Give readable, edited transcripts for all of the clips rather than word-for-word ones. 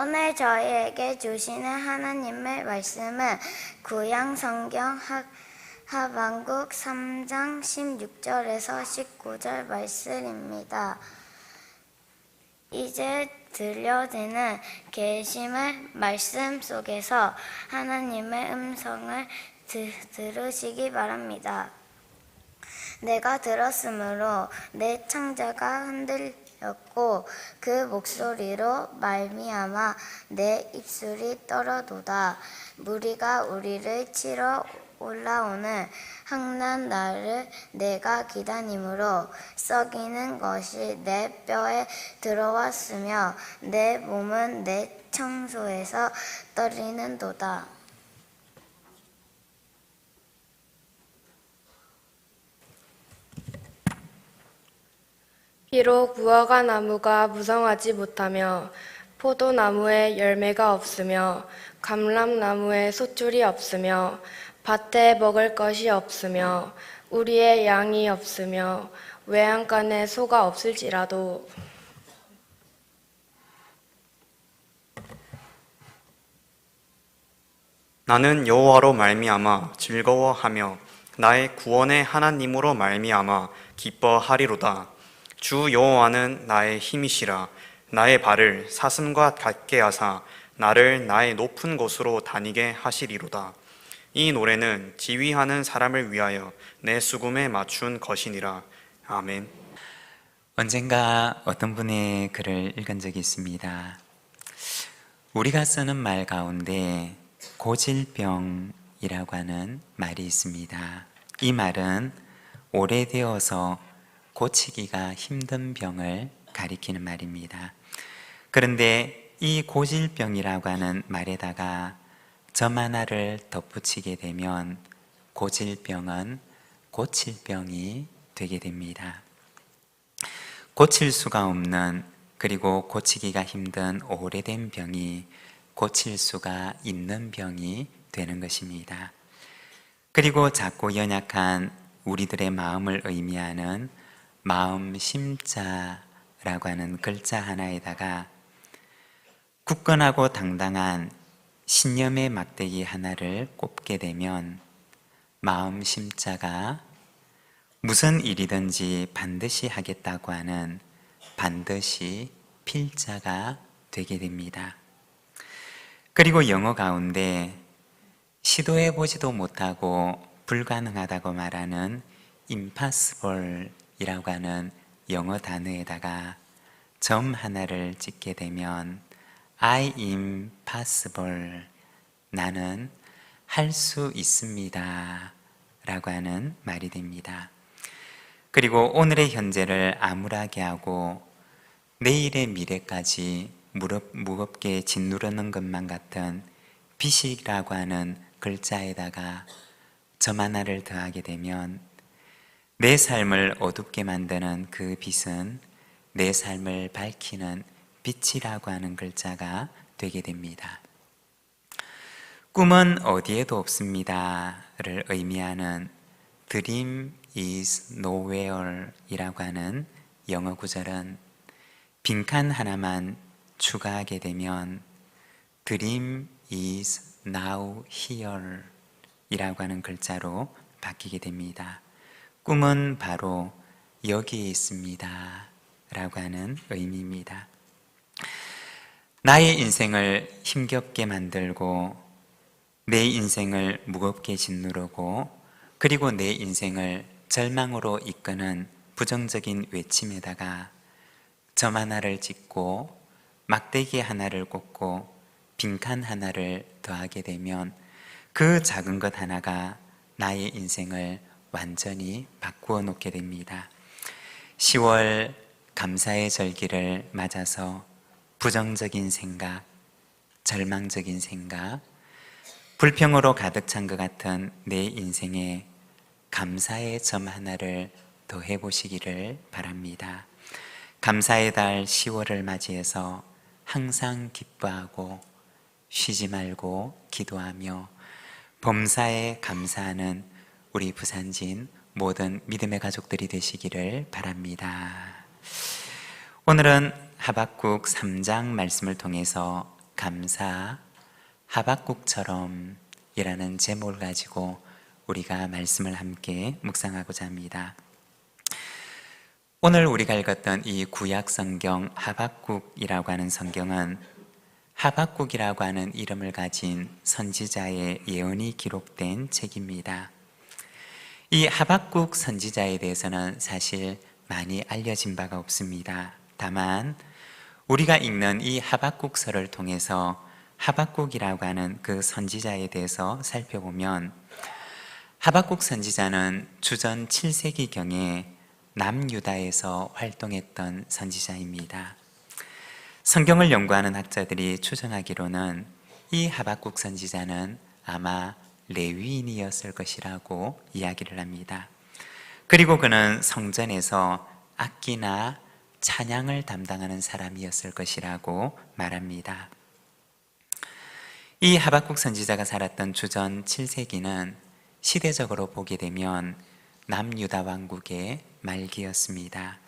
오늘 저희에게 주시는 하나님의 말씀은 구약 성경 하박국 3장 16절에서 19절 말씀입니다. 이제 들려지는 계심의 말씀 속에서 하나님의 음성을 들으시기 바랍니다. 내가 들었으므로 내 창자가 흔들렸고 그 목소리로 말미암아 내 입술이 떨어도다. 무리가 우리를 치러 올라오는 항난 날을 내가 기다림으로 썩이는 것이 내 뼈에 들어왔으며 내 몸은 내 청소에서 떨리는도다. 비록 무화과 나무가 무성하지 못하며 포도나무에 열매가 없으며 감람나무에 솥줄이 없으며 밭에 먹을 것이 없으며 우리의 양이 없으며 외양간에 소가 없을지라도 나는 여호와로 말미암아 즐거워하며 나의 구원의 하나님으로 말미암아 기뻐하리로다. 주 여호와는 나의 힘이시라. 나의 발을 사슴과 같게 하사 나를 나의 높은 곳으로 다니게 하시리로다. 이 노래는 지휘하는 사람을 위하여 내 수금에 맞춘 것이니라. 아멘. 언젠가 어떤 분의 글을 읽은 적이 있습니다. 우리가 쓰는 말 가운데 고질병이라고 하는 말이 있습니다. 이 말은 오래되어서 고치기가 힘든 병을 가리키는 말입니다. 그런데 이 고질병이라고 하는 말에다가 점 하나를 덧붙이게 되면 고질병은 고칠병이 되게 됩니다. 고칠 수가 없는, 그리고 고치기가 힘든 오래된 병이 고칠 수가 있는 병이 되는 것입니다. 그리고 작고 연약한 우리들의 마음을 의미하는 마음 심자라고 하는 글자 하나에다가 굳건하고 당당한 신념의 막대기 하나를 꼽게 되면 마음 심자가 무슨 일이든지 반드시 하겠다고 하는 반드시 필자가 되게 됩니다. 그리고 영어 가운데 시도해 보지도 못하고 불가능하다고 말하는 impossible 이라고 하는 영어 단어에다가 점 하나를 찍게 되면 I am possible, 나는 할 수 있습니다 라고 하는 말이 됩니다. 그리고 오늘의 현재를 암울하게 하고 내일의 미래까지 무겁게 짓누르는 것만 같은 빚이라고 하는 글자에다가 점 하나를 더하게 되면 내 삶을 어둡게 만드는 그 빛은 내 삶을 밝히는 빛이라고 하는 글자가 되게 됩니다. 꿈은 어디에도 없습니다를 의미하는 Dream is nowhere 이라고 하는 영어 구절은 빈칸 하나만 추가하게 되면 Dream is now here 이라고 하는 글자로 바뀌게 됩니다. 꿈은 바로 여기에 있습니다 라고 하는 의미입니다. 나의 인생을 힘겹게 만들고 내 인생을 무겁게 짓누르고 그리고 내 인생을 절망으로 이끄는 부정적인 외침에다가 점 하나를 찍고 막대기 하나를 꽂고 빈칸 하나를 더하게 되면 그 작은 것 하나가 나의 인생을 완전히 바꾸어 놓게 됩니다. 10월 감사의 절기를 맞아서 부정적인 생각, 절망적인 생각, 불평으로 가득 찬 것 같은 내 인생에 감사의 점 하나를 더해 보시기를 바랍니다. 감사의 달 10월을 맞이해서 항상 기뻐하고 쉬지 말고 기도하며 범사에 감사하는 우리 부산진 모든 믿음의 가족들이 되시기를 바랍니다. 오늘은 하박국 3장 말씀을 통해서 감사, 하박국처럼 이라는 제목을 가지고 우리가 말씀을 함께 묵상하고자 합니다. 오늘 우리가 읽었던 이 구약 성경 하박국이라고 하는 성경은 하박국이라고 하는 이름을 가진 선지자의 예언이 기록된 책입니다. 이 하박국 선지자에 대해서는 사실 많이 알려진 바가 없습니다. 다만 우리가 읽는 이 하박국서를 통해서 하박국이라고 하는 그 선지자에 대해서 살펴보면 하박국 선지자는 주전 7세기경에 남유다에서 활동했던 선지자입니다. 성경을 연구하는 학자들이 추정하기로는 이 하박국 선지자는 아마 레위인이었을 것이라고 이야기를 합니다. 그리고 그는 성전에서 악기나 찬양을 담당하는 사람이었을 것이라고 말합니다. 이 하박국 선지자가 살았던 주전 7세기는 시대적으로 보게 되면 남유다 왕국의 말기였습니다.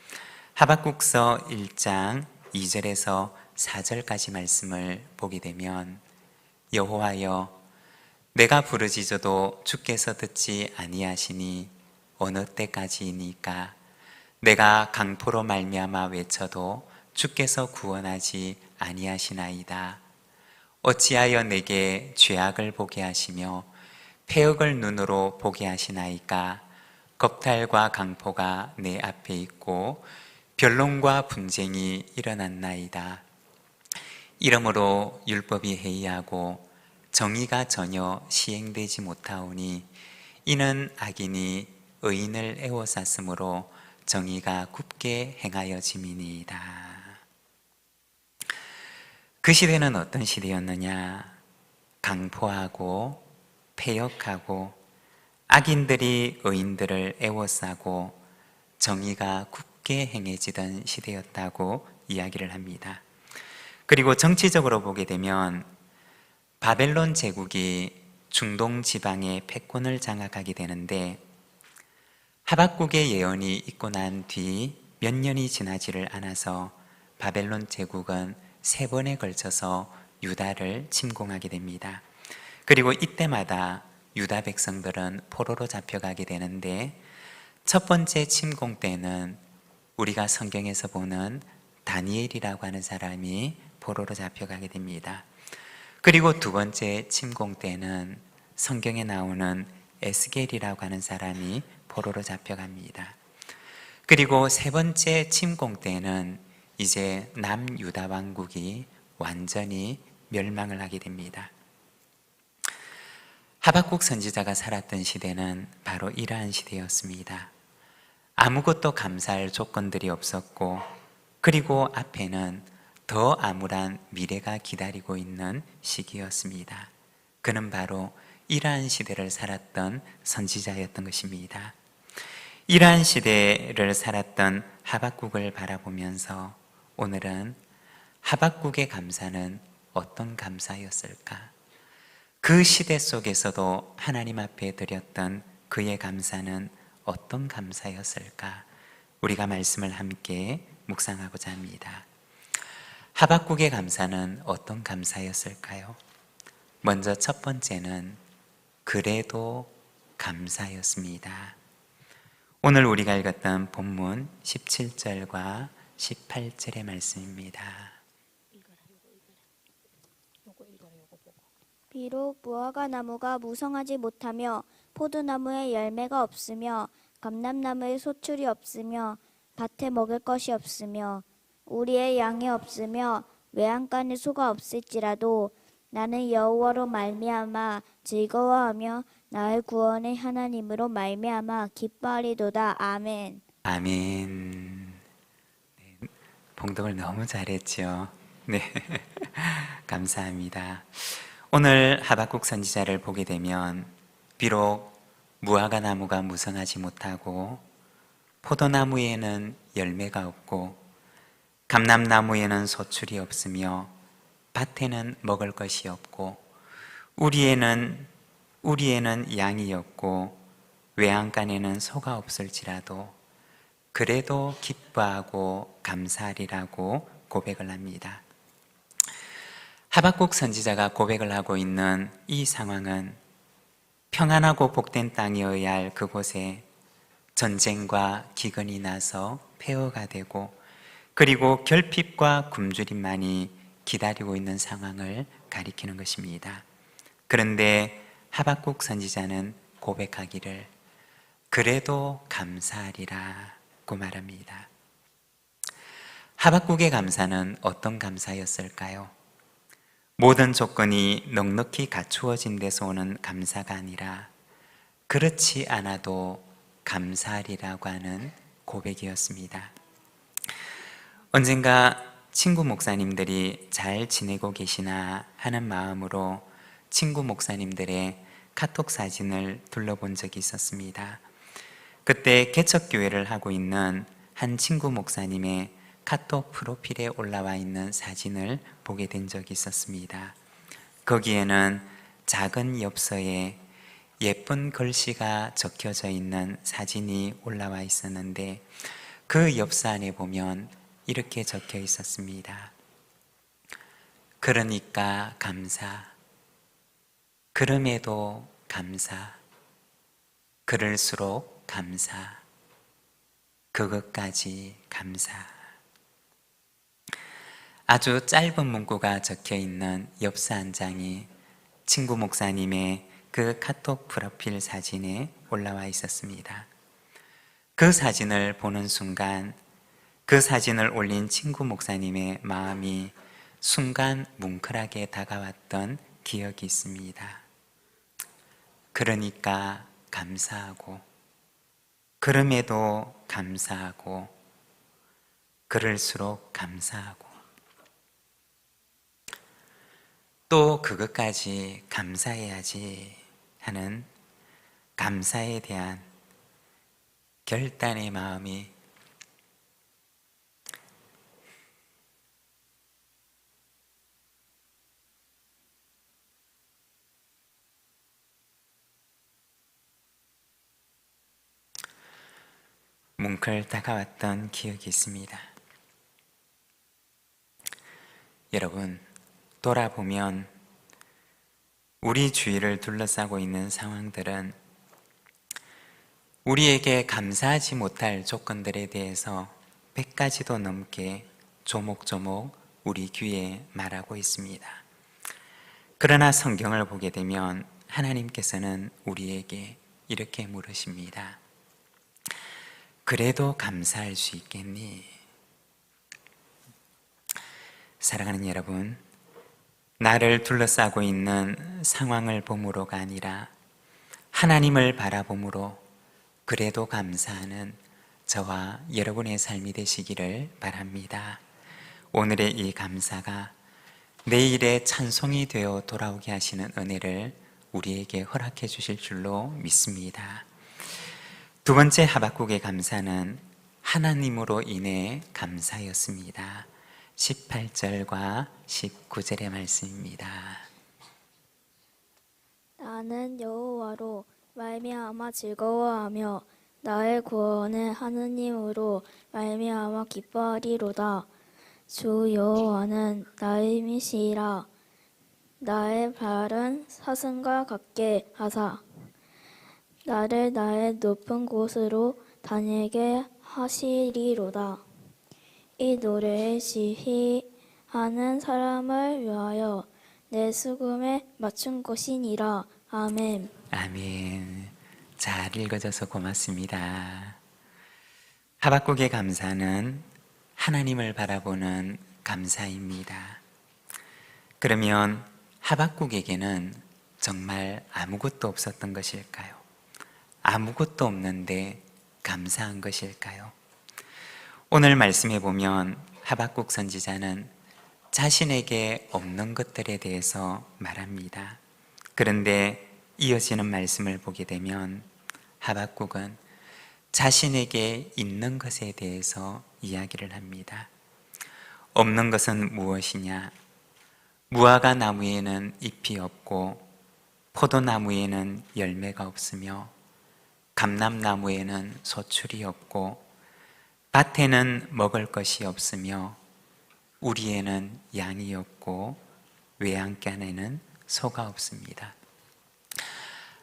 하박국서 1장 2절에서 4절까지 말씀을 보게 되면 여호와여 내가 부르짖어도 주께서 듣지 아니하시니 어느 때까지이니까 내가 강포로 말미암아 외쳐도 주께서 구원하지 아니하시나이다. 어찌하여 내게 죄악을 보게 하시며 패역을 눈으로 보게 하시나이까. 겁탈과 강포가 내 앞에 있고 변론과 분쟁이 일어났나이다. 이러므로 율법이 해이하고 정의가 전혀 시행되지 못하오니 이는 악인이 의인을 애워쌌으므로 정의가 굽게 행하여짐이니이다. 그 시대는 어떤 시대였느냐? 강포하고 패역하고 악인들이 의인들을 애워싸고 정의가 굳게 행해지던 시대였다고 이야기를 합니다. 그리고 정치적으로 보게 되면 바벨론 제국이 중동 지방의 패권을 장악하게 되는데 하박국의 예언이 있고 난 뒤 몇 년이 지나지를 않아서 바벨론 제국은 3번에 걸쳐서 유다를 침공하게 됩니다. 그리고 이때마다 유다 백성들은 포로로 잡혀가게 되는데 첫 번째 침공 때는 우리가 성경에서 보는 다니엘이라고 하는 사람이 포로로 잡혀가게 됩니다. 그리고 두 번째 침공 때는 성경에 나오는 에스겔이라고 하는 사람이 포로로 잡혀갑니다. 그리고 세 번째 침공 때는 이제 남유다 왕국이 완전히 멸망을 하게 됩니다. 하박국 선지자가 살았던 시대는 바로 이러한 시대였습니다. 아무것도 감사할 조건들이 없었고 그리고 앞에는 더 암울한 미래가 기다리고 있는 시기였습니다. 그는 바로 이러한 시대를 살았던 선지자였던 것입니다. 이러한 시대를 살았던 하박국을 바라보면서 오늘은 하박국의 감사는 어떤 감사였을까? 그 시대 속에서도 하나님 앞에 드렸던 그의 감사는 어떤 감사였을까? 우리가 말씀을 함께 묵상하고자 합니다. 하박국의 감사는 어떤 감사였을까요? 먼저 첫 번째는 그래도 감사였습니다. 오늘 우리가 읽었던 본문 17절과 18절의 말씀입니다. 비록 무화과 나무가 무성하지 못하며 포도나무에 열매가 없으며 감람나무에 소출이 없으며 밭에 먹을 것이 없으며 우리의 양이 없으며 외양간에 소가 없을지라도 나는 여호와로 말미암아 즐거워하며 나의 구원의 하나님으로 말미암아 기뻐하리도다. 아멘. 아멘. 네, 봉독을 너무 잘했죠. 네, 감사합니다. 오늘 하박국 선지자를 보게 되면 비록 무화과 나무가 무성하지 못하고 포도나무에는 열매가 없고 감람나무에는 소출이 없으며 밭에는 먹을 것이 없고 우리에는 양이 없고 외양간에는 소가 없을지라도 그래도 기뻐하고 감사하리라고 고백을 합니다. 하박국 선지자가 고백을 하고 있는 이 상황은 평안하고 복된 땅이어야 할 그곳에 전쟁과 기근이 나서 폐허가 되고 그리고 결핍과 굶주림만이 기다리고 있는 상황을 가리키는 것입니다. 그런데 하박국 선지자는 고백하기를 그래도 감사하리라고 말합니다. 하박국의 감사는 어떤 감사였을까요? 모든 조건이 넉넉히 갖추어진 데서 오는 감사가 아니라 그렇지 않아도 감사하리라고 하는 고백이었습니다. 언젠가 친구 목사님들이 잘 지내고 계시나 하는 마음으로 친구 목사님들의 카톡 사진을 둘러본 적이 있었습니다. 그때 개척교회를 하고 있는 한 친구 목사님의 카톡 프로필에 올라와 있는 사진을 보게 된 적이 있었습니다. 거기에는 작은 엽서에 예쁜 글씨가 적혀져 있는 사진이 올라와 있었는데 그 엽서 안에 보면 이렇게 적혀 있었습니다. 그러니까 감사, 그럼에도 감사, 그럴수록 감사, 그것까지 감사. 아주 짧은 문구가 적혀 있는 엽서 한 장이 친구 목사님의 그 카톡 프로필 사진에 올라와 있었습니다. 그 사진을 보는 순간 그 사진을 올린 친구 목사님의 마음이 순간 뭉클하게 다가왔던 기억이 있습니다. 그러니까 감사하고, 그럼에도 감사하고, 그럴수록 감사하고, 또 그것까지 감사해야지 하는 감사에 대한 결단의 마음이 뭉클 다가왔던 기억이 있습니다. 여러분, 돌아보면 우리 주위를 둘러싸고 있는 상황들은 우리에게 감사하지 못할 조건들에 대해서 100가지도 넘게 조목조목 우리 귀에 말하고 있습니다. 그러나 성경을 보게 되면 하나님께서는 우리에게 이렇게 물으십니다. 그래도 감사할 수 있겠니? 사랑하는 여러분, 나를 둘러싸고 있는 상황을 봄으로가 아니라 하나님을 바라봄으로 그래도 감사하는 저와 여러분의 삶이 되시기를 바랍니다. 오늘의 이 감사가 내일의 찬송이 되어 돌아오게 하시는 은혜를 우리에게 허락해 주실 줄로 믿습니다. 두 번째 하박국의 감사는 하나님으로 인해 감사였습니다. 18절과 19절의 말씀입니다. 나는 여호와로 말미암아 즐거워하며 나의 구원의 하느님으로 말미암아 기뻐하리로다. 주 여호와는 나의 힘이시라. 나의 발은 사슴과 같게 하사 나를 나의 높은 곳으로 다니게 하시리로다. 이 노래에 시히하는 사람을 위하여 내 수금에 맞춘 것이니라. 아멘. 아멘. 잘 읽어줘서 고맙습니다. 하박국의 감사는 하나님을 바라보는 감사입니다. 그러면 하박국에게는 정말 아무것도 없었던 것일까요? 아무것도 없는데 감사한 것일까요? 오늘 말씀해 보면 하박국 선지자는 자신에게 없는 것들에 대해서 말합니다. 그런데 이어지는 말씀을 보게 되면 하박국은 자신에게 있는 것에 대해서 이야기를 합니다. 없는 것은 무엇이냐? 무화과 나무에는 잎이 없고 포도나무에는 열매가 없으며 감람나무에는 소출이 없고 밭에는 먹을 것이 없으며 우리에는 양이 없고 외양간에는 소가 없습니다.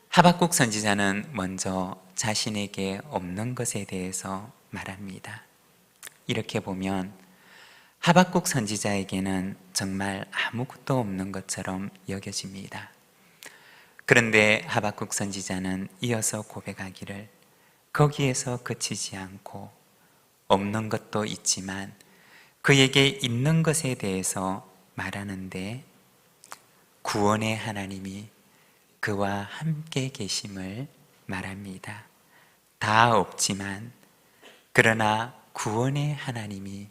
하박국 선지자는 먼저 자신에게 없는 것에 대해서 말합니다. 이렇게 보면 하박국 선지자에게는 정말 아무것도 없는 것처럼 여겨집니다. 그런데 하박국 선지자는 이어서 고백하기를 거기에서 그치지 않고 없는 것도 있지만 그에게 있는 것에 대해서 말하는데 구원의 하나님이 그와 함께 계심을 말합니다. 다 없지만 그러나 구원의 하나님이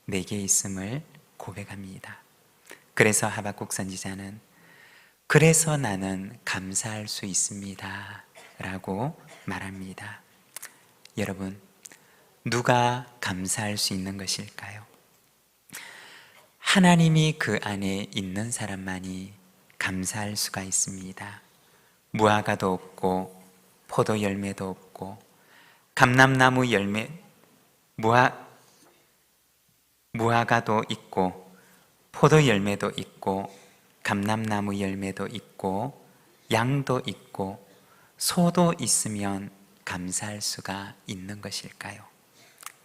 내게 있음을 고백합니다. 그래서 하박국 선지자는 그래서 나는 감사할 수 있습니다 라고 말합니다. 여러분, 누가 감사할 수 있는 것일까요? 하나님이 그 안에 있는 사람만이 감사할 수가 있습니다. 무화과도 없고 포도 열매도 없고 감람나무 열매 무화과도 있고 포도 열매도 있고 감람나무 열매도 있고 양도 있고 소도 있으면 감사할 수가 있는 것일까요?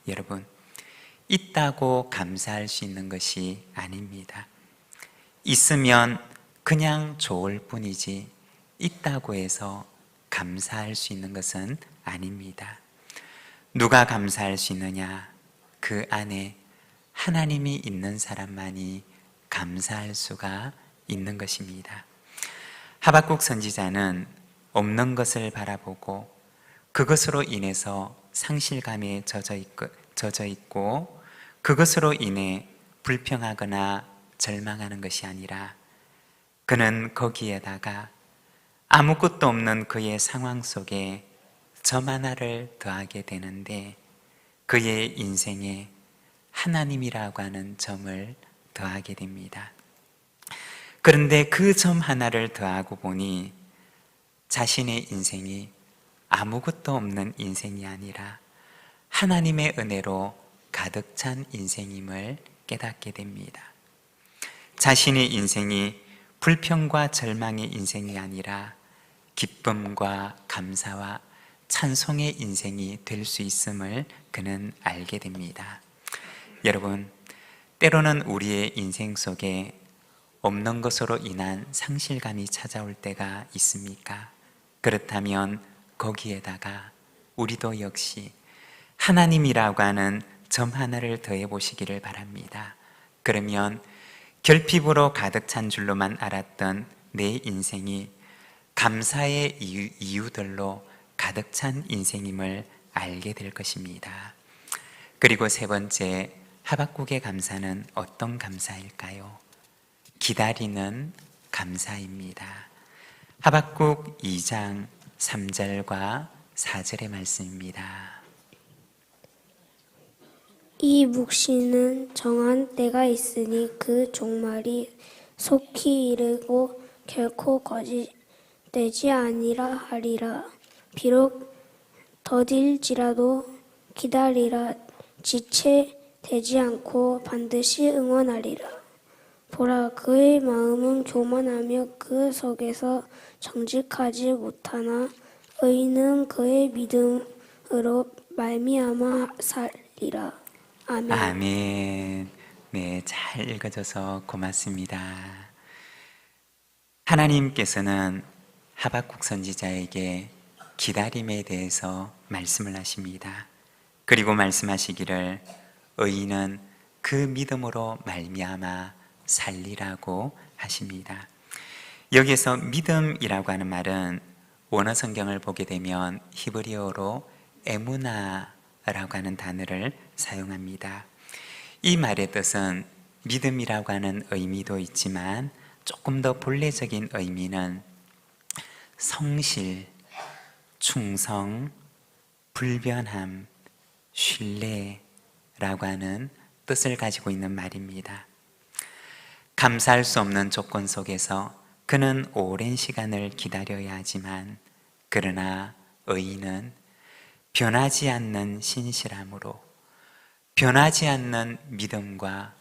여러분, 있다고 감사할 수 있는 것이 아닙니다. 있으면 그냥 좋을 뿐이지 있다고 해서 감사할 수 있는 것은 아닙니다. 누가 감사할 수 있느냐? 그 안에 하나님이 있는 사람만이 감사할 수가 있는 것입니다. 하박국 선지자는 없는 것을 바라보고 그것으로 인해서 상실감에 젖어 있고 그것으로 인해 불평하거나 절망하는 것이 아니라 그는 거기에다가 아무것도 없는 그의 상황 속에 점 하나를 더하게 되는데 그의 인생에 하나님이라고 하는 점을 더하게 됩니다. 그런데 그 점 하나를 더하고 보니 자신의 인생이 아무것도 없는 인생이 아니라 하나님의 은혜로 가득 찬 인생임을 깨닫게 됩니다. 자신의 인생이 불평과 절망의 인생이 아니라 기쁨과 감사와 찬송의 인생이 될 수 있음을 그는 알게 됩니다. 여러분, 때로는 우리의 인생 속에 없는 것으로 인한 상실감이 찾아올 때가 있습니까? 그렇다면 거기에다가 우리도 역시 하나님이라고 하는 점 하나를 더해 보시기를 바랍니다. 그러면 결핍으로 가득 찬 줄로만 알았던 내 인생이 감사의 이유들로 가득 찬 인생임을 알게 될 것입니다. 그리고 세 번째, 하박국의 감사는 어떤 감사일까요? 기다리는 감사입니다. 하박국 2장 3절과 4절의 말씀입니다. 이 묵시는 정한 때가 있으니 그 종말이 속히 이르고 결코 거짓되지 아니라 하리라. 비록 더딜지라도 기다리라. 지체되지 않고 반드시 응원하리라. 보라, 그의 마음은 교만하며 그 속에서 정직하지 못하나 의인은 그의 믿음으로 말미암아 살리라. 아멘. 아멘. 네, 잘 읽어줘서 고맙습니다. 하나님께서는 하박국 선지자에게 기다림에 대해서 말씀을 하십니다. 그리고 말씀하시기를 의인은 그 믿음으로 말미암아 살리라고 하십니다. 여기에서 믿음이라고 하는 말은 원어 성경을 보게 되면 히브리어로 에무나라고 하는 단어를 사용합니다. 이 말의 뜻은 믿음이라고 하는 의미도 있지만 조금 더 본래적인 의미는 성실, 충성, 불변함, 신뢰라고 하는 뜻을 가지고 있는 말입니다. 감사할 수 없는 조건 속에서 그는 오랜 시간을 기다려야 하지만 그러나 의인은 변하지 않는 신실함으로 변하지 않는 믿음과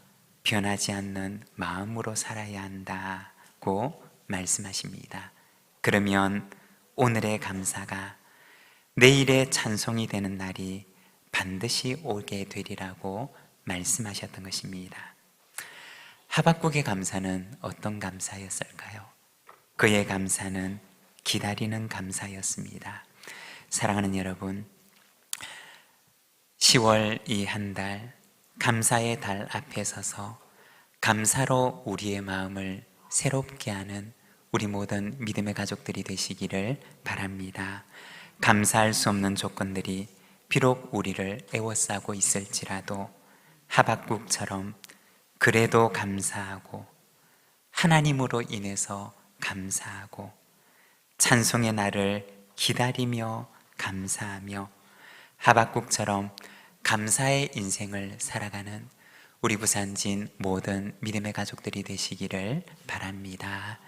변하지 않는 마음으로 살아야 한다고 말씀하십니다. 그러면 오늘의 감사가 내일의 찬송이 되는 날이 반드시 오게 되리라고 말씀하셨던 것입니다. 하박국의 감사는 어떤 감사였을까요? 그의 감사는 기다리는 감사였습니다. 사랑하는 여러분, 10월 이 한 달 감사의 달 앞에 서서 감사로 우리의 마음을 새롭게 하는 우리 모든 믿음의 가족들이 되시기를 바랍니다. 감사할 수 없는 조건들이 비록 우리를 애워싸고 있을지라도 하박국처럼 그래도 감사하고 하나님으로 인해서 감사하고 찬송의 날을 기다리며 감사하며 하박국처럼 감사의 인생을 살아가는 우리 부산진 모든 믿음의 가족들이 되시기를 바랍니다.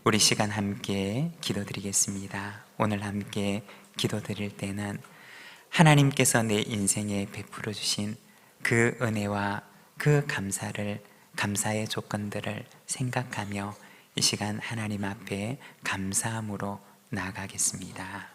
우리 시간 함께 기도드리겠습니다. 오늘 함께 기도드릴 때는 하나님께서 내 인생에 베풀어 주신 그 은혜와 그 감사의 조건들을 생각하며 이 시간 하나님 앞에 감사함으로 나아가겠습니다.